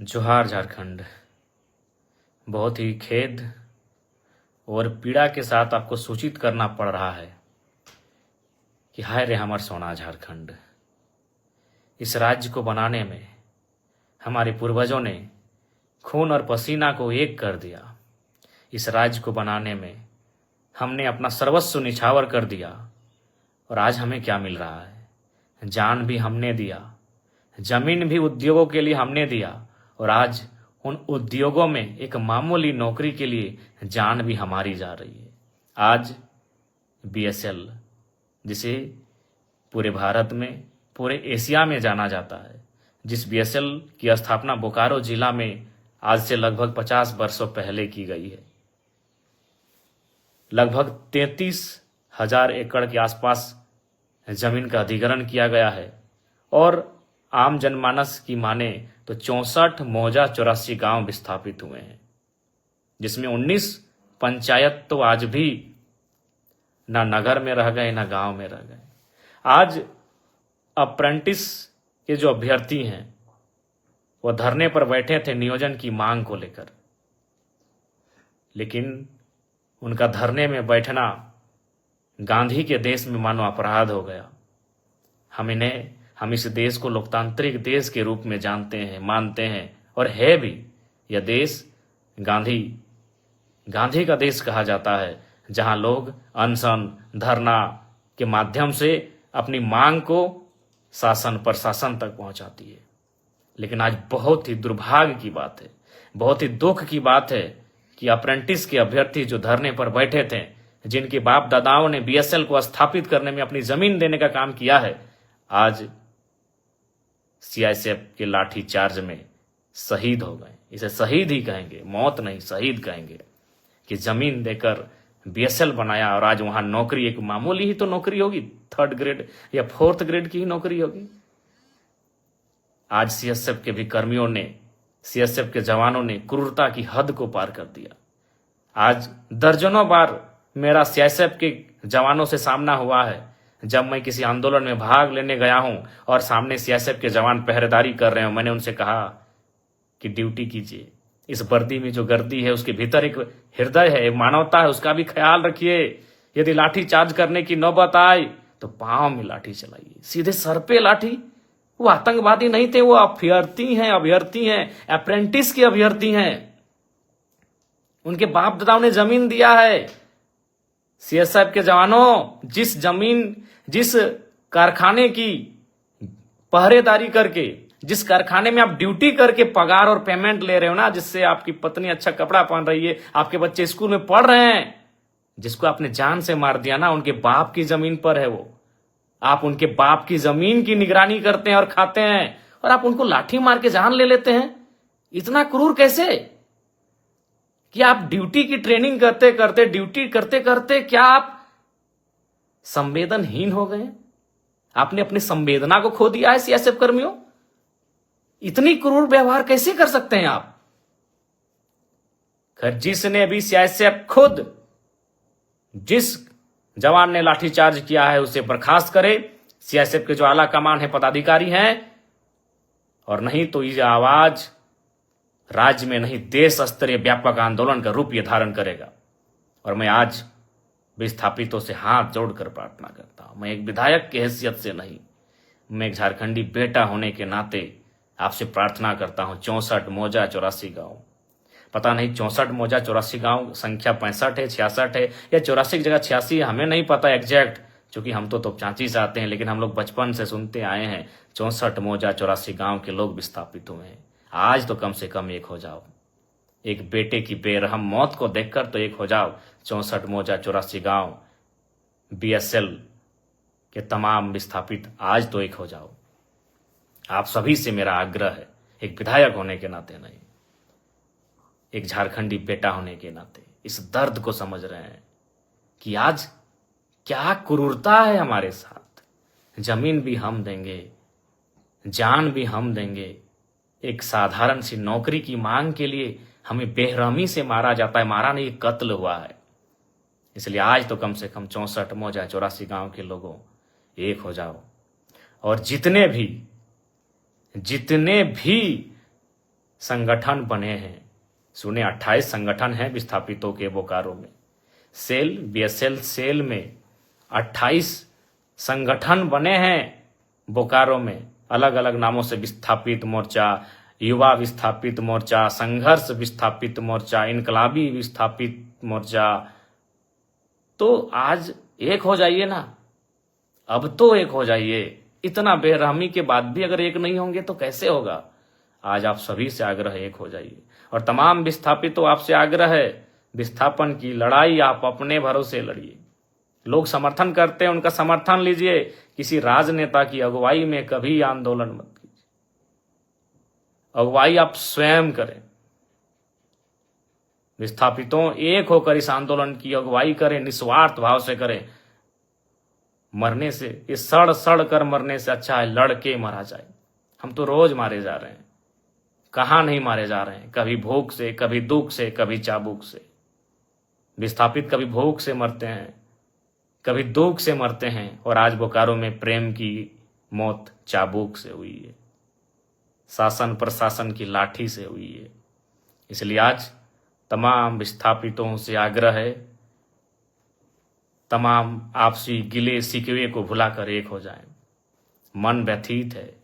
जोहार झारखंड। बहुत ही खेद और पीड़ा के साथ आपको सूचित करना पड़ रहा है कि हाय रे हमर सोना झारखंड। इस राज्य को बनाने में हमारे पूर्वजों ने खून और पसीना को एक कर दिया। इस राज्य को बनाने में हमने अपना सर्वस्व निछावर कर दिया और आज हमें क्या मिल रहा है? जान भी हमने दिया, जमीन भी उद्योगों के लिए हमने दिया और आज उन उद्योगों में एक मामूली नौकरी के लिए जान भी हमारी जा रही है। आज बीएसएल, जिसे पूरे भारत में, पूरे एशिया में जाना जाता है, जिस बीएसएल की स्थापना बोकारो जिला में आज से लगभग 50 वर्षों पहले की गई है। लगभग 33,000 एकड़ के आसपास जमीन का अधिग्रहण किया गया है और आम जनमानस की माने तो 64 मौजा 84 गांव विस्थापित हुए हैं, जिसमें 19 पंचायत तो आज भी ना नगर में रह गए ना गांव में रह गए। आज अप्रेंटिस के जो अभ्यर्थी हैं वह धरने पर बैठे थे नियोजन की मांग को लेकर, लेकिन उनका धरने में बैठना गांधी के देश में मानो अपराध हो गया। हम इस देश को लोकतांत्रिक देश के रूप में जानते हैं, मानते हैं और है भी। यह देश गांधी का देश कहा जाता है, जहां लोग अनशन धरना के माध्यम से अपनी मांग को शासन प्रशासन तक पहुंचाती है। लेकिन आज बहुत ही दुर्भाग्य की बात है, बहुत ही दुख की बात है कि अप्रेंटिस के अभ्यर्थी जो धरने पर बैठे थे, जिनके बाप दादाओं ने बीएसएल को स्थापित करने में अपनी जमीन देने का काम किया है, आज सीआईएसएफ के लाठी चार्ज में शहीद हो गए। इसे शहीद ही कहेंगे, मौत नहीं शहीद कहेंगे, कि जमीन देकर बीएसएल बनाया और आज वहां नौकरी एक मामूली ही तो नौकरी होगी, 3rd ग्रेड या 4th ग्रेड की ही नौकरी होगी। आज सीएसएफ के भी कर्मियों ने, सीएसएफ के जवानों ने क्रूरता की हद को पार कर दिया। आज दर्जनों बार मेरा सीआईएसएफ के जवानों से सामना हुआ है, जब मैं किसी आंदोलन में भाग लेने गया हूं और सामने सीआईएसएफ के जवान पहरेदारी कर रहे हो, मैंने उनसे कहा कि ड्यूटी कीजिए, इस वर्दी में जो गर्दी है उसके भीतर एक हृदय है, एक मानवता है, उसका भी ख्याल रखिए। यदि लाठी चार्ज करने की नौबत आए तो पांव में लाठी चलाइए, सीधे सर पे लाठी। वो आतंकवादी नहीं थे, वो अभ्यर्थी हैं, अप्रेंटिस के अभ्यर्थी हैं। उनके बाप दादाओं ने जमीन दिया है। सीएसएफ के जवानों, जिस कारखाने की पहरेदारी करके, जिस कारखाने में आप ड्यूटी करके पगार और पेमेंट ले रहे हो ना, जिससे आपकी पत्नी अच्छा कपड़ा पहन रही है, आपके बच्चे स्कूल में पढ़ रहे हैं, जिसको आपने जान से मार दिया ना, उनके बाप की जमीन पर है वो। आप उनके बाप की जमीन की निगरानी करते हैं और खाते हैं, और आप उनको लाठी मार के जान ले लेते हैं। इतना क्रूर कैसे कि आप ड्यूटी की ट्रेनिंग ड्यूटी करते करते क्या आप संवेदनहीन हो गए? आपने अपनी संवेदना को खो दिया है सीएसएफ कर्मियों। इतनी क्रूर व्यवहार कैसे कर सकते हैं आप? खैर, जिसने भी सीआईएसएफ खुद, जिस जवान ने लाठीचार्ज किया है उसे बर्खास्त करे, सीआईएसएफ के जो आला कमान है, पदाधिकारी हैं, और नहीं तो ये आवाज राज्य में नहीं देश स्तरीय व्यापक आंदोलन का रूप ये धारण करेगा। और मैं आज विस्थापितों से हाथ जोड़कर प्रार्थना करता हूं, मैं एक विधायक की हैसियत से नहीं, मैं एक झारखंडी बेटा होने के नाते आपसे प्रार्थना करता हूं। 64 मौजा 84 गांव, पता नहीं 64 मौजा 84 गांव संख्या 65 है, 66 है या 84 की जगह 86 है, हमें नहीं पता एग्जैक्ट, क्योंकि हम तो चांची से आते हैं। लेकिन हम लोग बचपन से सुनते आए हैं 64 मौजा 84 गांव के लोग विस्थापित हुए हैं। आज तो कम से कम एक हो जाओ, एक बेटे की बेरहम मौत को देखकर तो एक हो जाओ। 64 मौजा 84 गांव बीएसएल के तमाम विस्थापित, आज तो एक हो जाओ। आप सभी से मेरा आग्रह है, एक विधायक होने के नाते नहीं, एक झारखंडी बेटा होने के नाते इस दर्द को समझ रहे हैं कि आज क्या क्रूरता है हमारे साथ। जमीन भी हम देंगे, जान भी हम देंगे, एक साधारण सी नौकरी की मांग के लिए हमें बेरहमी से मारा जाता है। मारा नहीं, कत्ल हुआ है। इसलिए आज तो कम से कम 64 मौजा 84 गांव के लोगों एक हो जाओ, और जितने भी संगठन बने हैं। सुने 28 संगठन हैं विस्थापितों के बोकारो में। सेल बीएसएल सेल में 28 संगठन बने हैं बोकारो में, अलग अलग नामों से, विस्थापित मोर्चा, युवा विस्थापित मोर्चा, संघर्ष विस्थापित मोर्चा, इनकलाबी विस्थापित मोर्चा। तो आज एक हो जाइए ना, अब तो एक हो जाइए। इतना बेरहमी के बाद भी अगर एक नहीं होंगे तो कैसे होगा। आज आप सभी से आग्रह एक हो जाइए। और तमाम विस्थापितों आपसे आग्रह है, विस्थापन की लड़ाई आप अपने भरोसे लड़िए। लोग समर्थन करते हैं, उनका समर्थन लीजिए। किसी राजनेता की अगुवाई में कभी आंदोलन मत कीजिए। अगुवाई आप स्वयं करें। विस्थापितों एक होकर इस आंदोलन की अगुवाई करें, निस्वार्थ भाव से करें। मरने से, ये सड़ सड़ कर मरने से अच्छा है लड़के मारा जाए। हम तो रोज मारे जा रहे हैं, कहां नहीं मारे जा रहे हैं, कभी भूख से, कभी दुख से, कभी चाबुक से। विस्थापित कभी भूख से मरते हैं, कभी दुख से मरते हैं, और आज बोकारो में प्रेम की मौत चाबुक से हुई है, शासन प्रशासन की लाठी से हुई है। इसलिए आज तमाम विस्थापितों से आग्रह है, तमाम आपसी गिले शिकवे को भुलाकर एक हो जाएं। मन व्यथित है,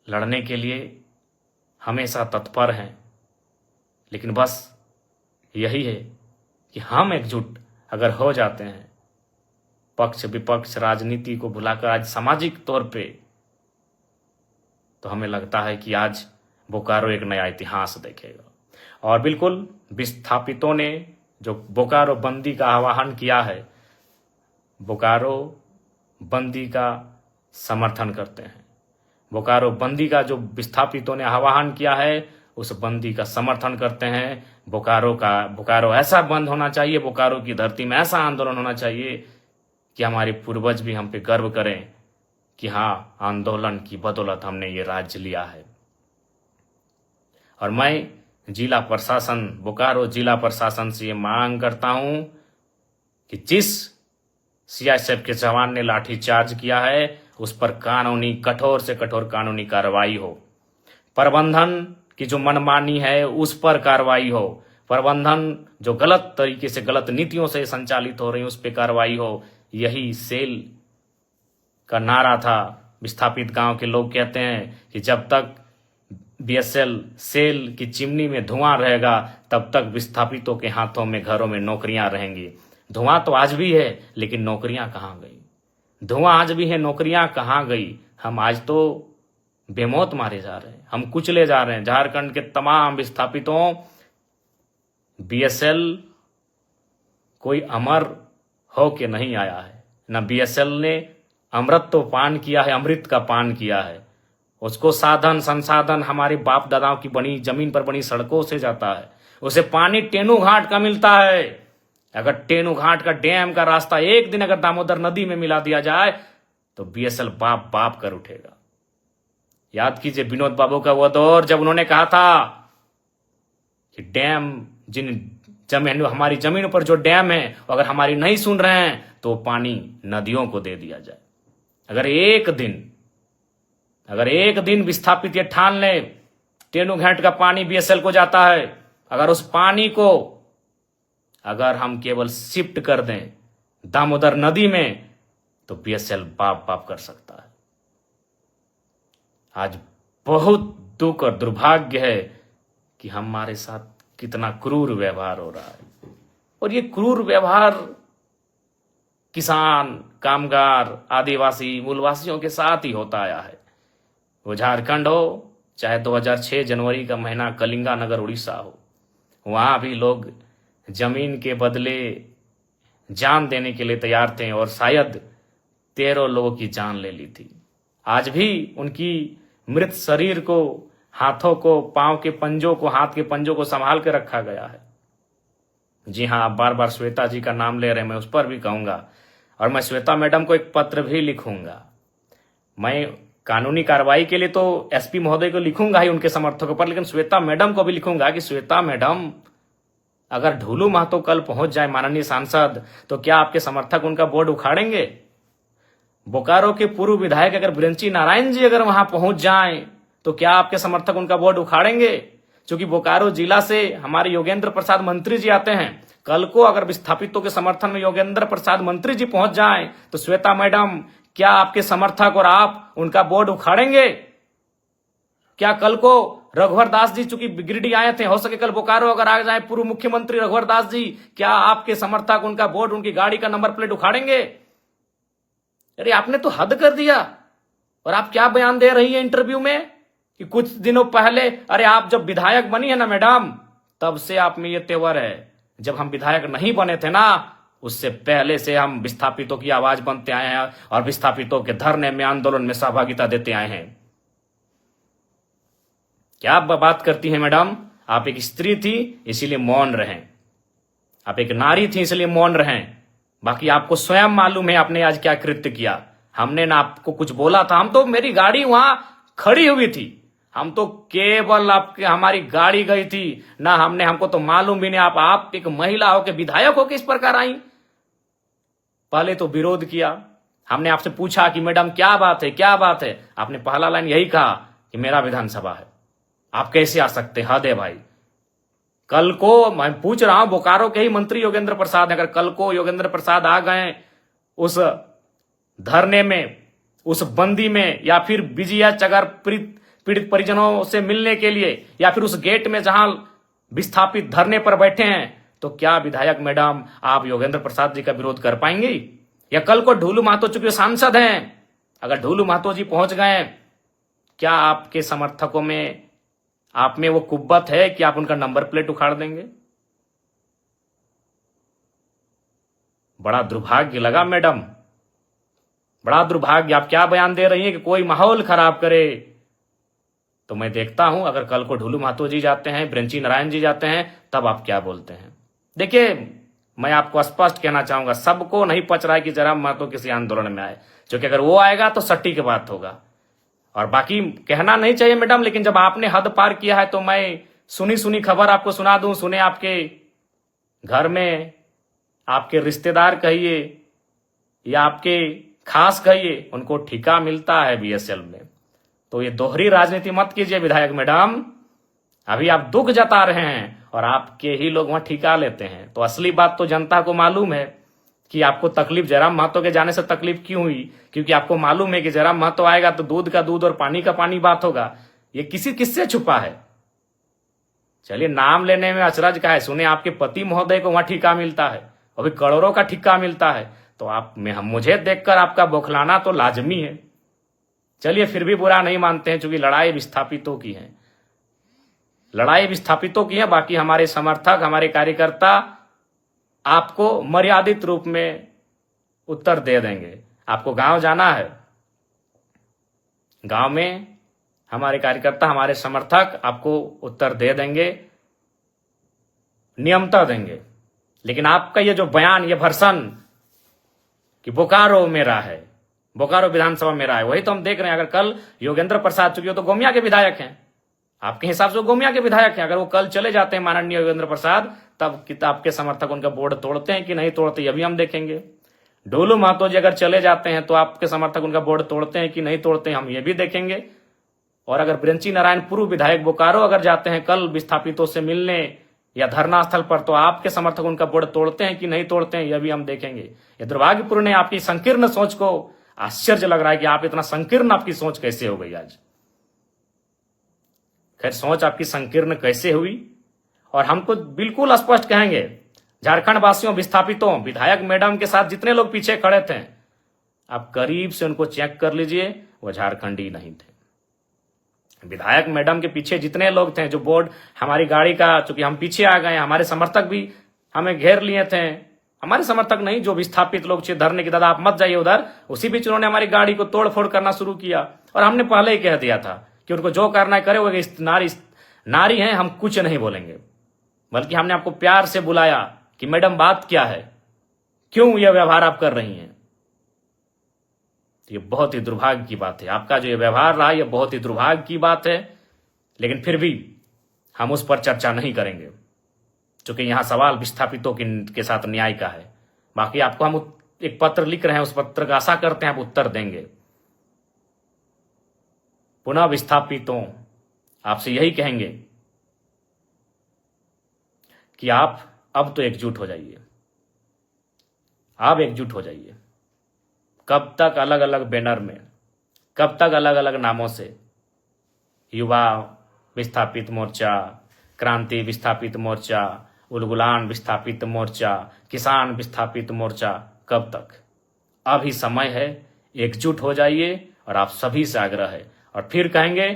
लड़ने के लिए हमेशा तत्पर हैं, लेकिन बस यही है कि हम एकजुट अगर हो जाते हैं, पक्ष विपक्ष राजनीति को भुलाकर आज सामाजिक तौर पे, तो हमें लगता है कि आज बोकारो एक नया इतिहास देखेगा। और बिल्कुल विस्थापितों ने जो बोकारो बंदी का आह्वान किया है, बोकारो बंदी का समर्थन करते हैं। बोकारो बंदी का जो विस्थापितों ने आह्वान किया है, उस बंदी का समर्थन करते हैं। बोकारो ऐसा बंद होना चाहिए, बोकारो की धरती में ऐसा आंदोलन होना चाहिए कि हमारे पूर्वज भी हम पे गर्व करें कि हाँ, आंदोलन की बदौलत हमने ये राज्य लिया है। और मैं जिला प्रशासन, बोकारो जिला प्रशासन से ये मांग करता हूं कि जिस सीआईएसएफ के जवान ने लाठीचार्ज किया है, उस पर कानूनी, कठोर से कठोर कानूनी कार्रवाई हो। प्रबंधन की जो मनमानी है उस पर कार्रवाई हो। प्रबंधन जो गलत तरीके से, गलत नीतियों से संचालित हो रही है, उस पर कार्रवाई हो। यही सेल का नारा था। विस्थापित गांव के लोग कहते हैं कि जब तक बीएसएल सेल की चिमनी में धुआं रहेगा, तब तक विस्थापितों के हाथों में, घरों में नौकरियां रहेंगी। धुआं तो आज भी है, लेकिन नौकरियां कहां गई? धुआं आज भी है, नौकरियां कहां गई? हम आज तो बेमौत मारे जा रहे हैं, हम कुचले जा रहे हैं। झारखंड के तमाम विस्थापितों, बीएसएल कोई अमर हो के नहीं आया है। न बीएसएल ने अमृत तो पान किया है, अमृत का पान किया है। उसको साधन संसाधन हमारे बाप दादाओं की बनी जमीन पर बनी सड़कों से जाता है। उसे पानी टेनू घाट का मिलता है। अगर टेनू घाट का डैम का रास्ता एक दिन अगर दामोदर नदी में मिला दिया जाए, तो बीएसएल बाप बाप कर उठेगा। याद कीजिए विनोद बाबू का वो दौर, जब उन्होंने कहा था कि डैम, हमारी जमीन पर जो डैम है, अगर हमारी नहीं सुन रहे हैं तो पानी नदियों को दे दिया जाए। अगर एक दिन विस्थापित ये ठान ले टेनू घाट का पानी बीएसएल को जाता है, अगर उस पानी को अगर हम केवल शिफ्ट कर दें दामोदर नदी में, तो बीएसएल बाप बाप कर सकता है। आज बहुत दुख और दुर्भाग्य है कि हमारे साथ कितना क्रूर व्यवहार हो रहा है। और ये क्रूर व्यवहार किसान, कामगार, आदिवासी, मूलवासियों के साथ ही होता आया है। वो झारखंड हो, चाहे 2006 जनवरी का महीना कलिंगा नगर उड़ीसा हो, वहां भी लोग जमीन के बदले जान देने के लिए तैयार थे और शायद 13 लोगों की जान ले ली थी। आज भी उनकी मृत शरीर को, हाथों को, पांव के पंजों को, हाथ के पंजों को संभाल के रखा गया है। जी हाँ, आप बार बार श्वेता जी का नाम ले रहे हैं, मैं उस पर भी कहूंगा। और मैं श्वेता मैडम को एक पत्र भी लिखूंगा। मैं कानूनी कार्रवाई के लिए तो एसपी महोदय को लिखूंगा ही, उनके समर्थकों पर, लेकिन श्वेता मैडम को भी लिखूंगा कि श्वेता मैडम, अगर ढूलू महतो कल पहुंच जाए माननीय सांसद, तो क्या आपके समर्थक उनका बोर्ड उखाड़ेंगे? बोकारो के पूर्व विधायक अगर बिरंची नारायण जी अगर वहां पहुंच जाएं तो क्या आपके समर्थक उनका वोट उखाड़ेंगे? क्योंकि बोकारो जिला से हमारे योगेंद्र प्रसाद मंत्री जी आते हैं। कल को अगर विस्थापितों के समर्थन में योगेंद्र प्रसाद मंत्री जी पहुंच जाएं तो श्वेता मैडम, क्या आपके समर्थक और आप उनका वोट उखाड़ेंगे? क्या कल को रघुवर दास जी चूंकि गिरिडीह आए थे, हो सके कल बोकारो अगर आ जाए पूर्व मुख्यमंत्री रघुवर दास जी, क्या आपके समर्थक उनका वोट, उनकी गाड़ी का नंबर प्लेट उखाड़ेंगे? अरे आपने तो हद कर दिया। और आप क्या बयान दे रही है इंटरव्यू में कि कुछ दिनों पहले, अरे आप जब विधायक बनी है ना मैडम, तब से आप में ये तेवर है। जब हम विधायक नहीं बने थे ना, उससे पहले से हम विस्थापितों की आवाज बनते आए हैं और विस्थापितों के धरने में, आंदोलन में सहभागिता देते आए हैं। क्या आप बात करती हैं मैडम? आप एक स्त्री थी इसीलिए मौन रहें, आप एक नारी थी इसलिए मौन रहें। बाकी आपको स्वयं मालूम है आपने आज क्या कृत्य किया। हमने ना आपको कुछ बोला था, हम तो, मेरी गाड़ी वहां खड़ी हुई थी, हम तो केवल आपके, हमारी गाड़ी गई थी ना, हमको तो मालूम भी नहीं आप एक महिला होकर विधायक होकर इस प्रकार आई। पहले तो विरोध किया, हमने आपसे पूछा कि मैडम क्या बात है, क्या बात है, आपने पहला लाइन यही कहा कि मेरा विधानसभा है, आप कैसे आ सकते? हद है भाई। कल को मैं पूछ रहा हूं, बोकारो के ही मंत्री योगेंद्र प्रसाद, अगर कल को योगेंद्र प्रसाद आ गए उस धरने में, उस बंदी में, या फिर बीजीएच अगर पीड़ित परिजनों से मिलने के लिए, या फिर उस गेट में जहां विस्थापित धरने पर बैठे हैं, तो क्या विधायक मैडम आप योगेंद्र प्रसाद जी का विरोध कर पाएंगी? या कल को ढूलू महतो चूंकि सांसद हैं, अगर ढूलू महतो जी पहुंच गए, क्या आपके समर्थकों में, आप में वो कुव्वत है कि आप उनका नंबर प्लेट उखाड़ देंगे? बड़ा दुर्भाग्य लगा मैडम, बड़ा दुर्भाग्य। आप क्या बयान दे रही हैं कि कोई माहौल खराब करे? तो मैं देखता हूं अगर कल को ढूलू महतो जी जाते हैं, बिरंची नारायण जी जाते हैं, तब आप क्या बोलते हैं। देखिए, मैं आपको स्पष्ट कहना चाहूंगा, सबको नहीं पच रहा है कि जयराम महतो किसी आंदोलन में आए, क्योंकि अगर वो आएगा तो सट्टी की बात होगा। और बाकी कहना नहीं चाहिए मैडम, लेकिन जब आपने हद पार किया है तो मैं सुनी सुनी खबर आपको सुना दूं। सुने आपके घर में आपके रिश्तेदार कहिए या आपके खास कहिए, उनको ठिका मिलता है बीएसएल में। तो ये दोहरी राजनीति मत कीजिए विधायक मैडम। अभी आप दुख जता रहे हैं और आपके ही लोग वहां ठिका लेते हैं। तो असली बात तो जनता को मालूम है कि आपको तकलीफ जयराम महतो के जाने से तकलीफ क्यों हुई, क्योंकि आपको मालूम है कि जयराम महतो आएगा तो दूध का दूध और पानी का पानी बात होगा। ये किससे छुपा है? चलिए, नाम लेने में अचरज का है। सुने आपके पति महोदय को वहां ठिका मिलता है, अभी करोड़ों का ठिका मिलता है, तो आप में मुझे देखकर आपका बौखलाना तो लाजमी है। चलिए, फिर भी बुरा नहीं मानते हैं, क्योंकि लड़ाई विस्थापितों की है, लड़ाई विस्थापितों की है। बाकी हमारे समर्थक, हमारे कार्यकर्ता आपको मर्यादित रूप में उत्तर दे देंगे। आपको गांव जाना है, गांव में हमारे कार्यकर्ता, हमारे समर्थक आपको उत्तर दे देंगे, नियमता देंगे। लेकिन आपका ये जो बयान, ये भर्सन कि बोकारो मेरा है, बोकारो विधानसभा मेरा है, वही तो हम देख रहे हैं। अगर कल योगेंद्र प्रसाद, चूंकि तो गोमिया के विधायक हैं, आपके हिसाब से वो गोमिया के विधायक हैं, अगर वो कल चले जाते हैं माननीय योगेंद्र प्रसाद, तब आपके समर्थक उनका बोर्ड तोड़ते हैं कि नहीं तोड़ते, ये भी हम देखेंगे। ढोलू महतो जी अगर चले जाते हैं तो आपके समर्थक उनका बोर्ड तोड़ते हैं कि नहीं तोड़ते हैं, हम ये भी देखेंगे। और अगर बिरंची नारायण पूर्व विधायक बोकारो अगर जाते हैं कल विस्थापितों से मिलने या धरना स्थल पर, तो आपके समर्थक उनका बोर्ड तोड़ते हैं कि नहीं तोड़ते हैं, यह भी हम देखेंगे। ये दुर्भाग्यपूर्ण है, आपकी संकीर्ण सोच को आश्चर्य लग रहा है कि आप इतना संकीर्ण, आपकी सोच कैसे हो गई आज। खैर, सोच आपकी संकीर्ण कैसे हुई, और हम तो बिल्कुल स्पष्ट कहेंगे, झारखंड वासियों, विस्थापितों, विधायक मैडम के साथ जितने लोग पीछे खड़े थे, आप करीब से उनको चेक कर लीजिए, वो झारखंडी नहीं थे। विधायक मैडम के पीछे जितने लोग थे, जो बोर्ड हमारी गाड़ी का, चूंकि हम पीछे आ गए, हमारे समर्थक भी हमें घेर लिए थे, हमारे समर्थक नहीं, जो विस्थापित लोग थे धरने की, दादा आप मत जाइए उधर, उसी बीच उन्होंने हमारी गाड़ी को तोड़ फोड़ करना शुरू किया। और हमने पहले ही कह दिया था कि उनको जो करना है करे, वो नारी हैं, हम कुछ नहीं बोलेंगे। बल्कि हमने आपको प्यार से बुलाया कि मैडम बात क्या है, क्यों यह व्यवहार आप कर रही हैं। ये बहुत ही दुर्भाग्य की बात है, आपका जो ये व्यवहार रहा, ये बहुत ही दुर्भाग्य की बात है। लेकिन फिर भी हम उस पर चर्चा नहीं करेंगे, क्योंकि यहां सवाल विस्थापितों के साथ न्याय का है। बाकी आपको हम एक पत्र लिख रहे हैं, उस पत्र का आशा करते हैं आप उत्तर देंगे। पुनः विस्थापितों आपसे यही कहेंगे कि आप अब तो एकजुट हो जाइए, आप एकजुट हो जाइए। कब तक अलग अलग बैनर में, कब तक अलग अलग नामों से, युवा विस्थापित मोर्चा, क्रांति विस्थापित मोर्चा, उलगुलान विस्थापित मोर्चा, किसान विस्थापित मोर्चा, कब तक? अभी समय है, एकजुट हो जाइए। और आप सभी से आग्रह है, और फिर कहेंगे,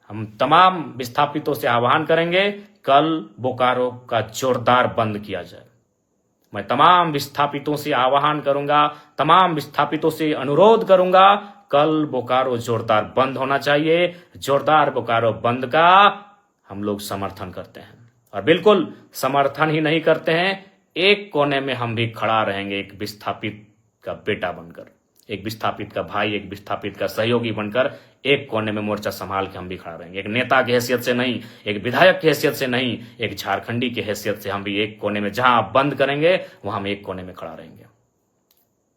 हम तमाम विस्थापितों से आह्वान करेंगे, कल बोकारो का जोरदार बंद किया जाए। मैं तमाम विस्थापितों से आह्वान करूंगा, तमाम विस्थापितों से अनुरोध करूंगा, कल बोकारो जोरदार बंद होना चाहिए। जोरदार बोकारो बंद का हम लोग समर्थन करते हैं, और बिल्कुल समर्थन ही नहीं करते हैं, एक कोने में हम भी खड़ा रहेंगे, एक विस्थापित का बेटा बनकर, एक विस्थापित का भाई, एक विस्थापित का सहयोगी बनकर एक कोने में मोर्चा संभाल के हम भी खड़ा रहेंगे। एक नेता की हैसियत से नहीं, एक विधायक की हैसियत से नहीं, एक झारखंडी की हैसियत से हम भी एक कोने में, जहां आप बंद करेंगे वहां हम एक कोने में खड़ा रहेंगे।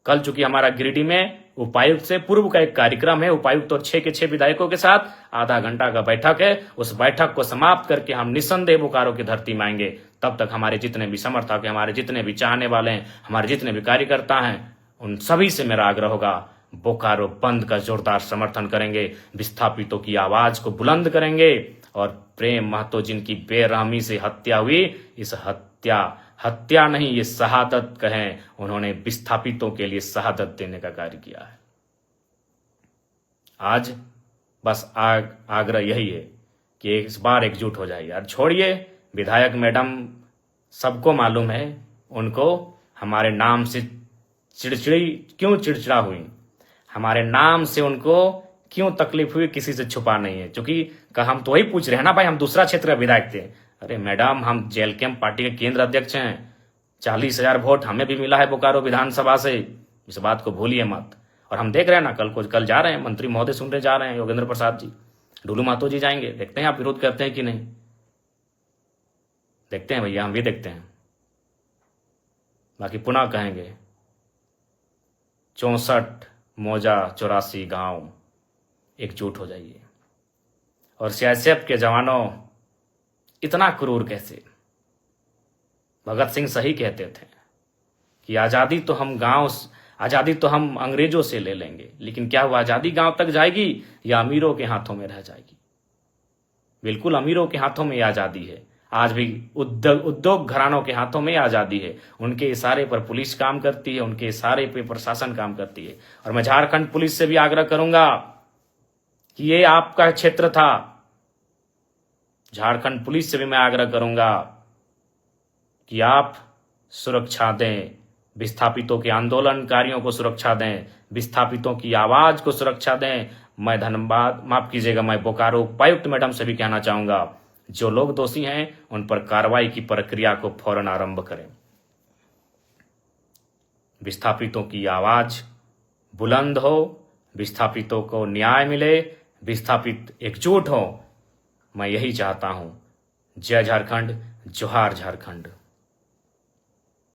कल चूंकि हमारा गिरिडीह में उपायुक्त से पूर्व का एक कार्यक्रम है, उपायुक्त और 6 के 6 विधायकों के साथ आधा घंटा का बैठक है, उस बैठक को समाप्त करके हम निस्संदेह बोकारो की धरती में आएंगे। तब तक हमारे जितने भी समर्थक हैं, हमारे जितने भी चाहने वाले हैं, हमारे जितने भी कार्यकर्ता हैं, उन सभी से मेरा आग्रह होगा, बोकारो बंद का जोरदार समर्थन करेंगे, विस्थापितों की आवाज को बुलंद करेंगे। और प्रेम महतो जिनकी बेरहमी से हत्या हुई, इस हत्या नहीं, ये शहादत कहें, उन्होंने विस्थापितों के लिए शहादत देने का कार्य किया है। आज बस आग्रह यही है कि इस बार एकजुट हो जाइए। और छोड़िए विधायक मैडम, सबको मालूम है उनको हमारे नाम से क्यों चिड़चिड़ा हुई, हमारे नाम से उनको क्यों तकलीफ हुई, किसी से छुपा नहीं है। क्योंकि हम तो वही पूछ रहे हैं ना भाई, हम दूसरा क्षेत्र का विधायक थे। अरे मैडम, हम जेल कैंप पार्टी के केंद्र अध्यक्ष हैं, 40,000 वोट हमें भी मिला है बोकारो विधानसभा से, इस बात को भूलिए मत। और हम देख रहे हैं ना, कल जा रहे हैं, मंत्री महोदय सुनने जा रहे हैं, योगेंद्र प्रसाद जी, डुलू महतो जी जाएंगे, देखते हैं आप विरोध करते हैं कि नहीं, देखते हैं भैया, हम भी देखते हैं। बाकी पुनः कहेंगे, 64 मौजा 84 गांव, एकजुट हो जाइए। और सीआईएसएफ के जवानों, इतना क्रूर कैसे? भगत सिंह सही कहते थे कि आजादी तो हम अंग्रेजों से ले लेंगे, लेकिन क्या वो आजादी गांव तक जाएगी या अमीरों के हाथों में रह जाएगी? बिल्कुल अमीरों के हाथों में आजादी है। आज भी उद्योग घरानों के हाथों में आजादी है, उनके इशारे पर पुलिस काम करती है, उनके इशारे पर प्रशासन काम करती है। और मैं झारखंड पुलिस से भी आग्रह करूंगा कि ये आपका क्षेत्र था, झारखंड पुलिस से भी मैं आग्रह करूंगा कि आप सुरक्षा दें, विस्थापितों के आंदोलनकारियों को सुरक्षा दें, विस्थापितों की आवाज को सुरक्षा दें। मैं माफ कीजिएगा, मैं बोकारो उपायुक्त मैडम से भी कहना चाहूंगा, जो लोग दोषी हैं उन पर कार्रवाई की प्रक्रिया को फौरन आरंभ करें। विस्थापितों की आवाज बुलंद हो, विस्थापितों को न्याय मिले, विस्थापित एकजुट हो, मैं यही चाहता हूं। जय झारखंड, जोहार झारखंड।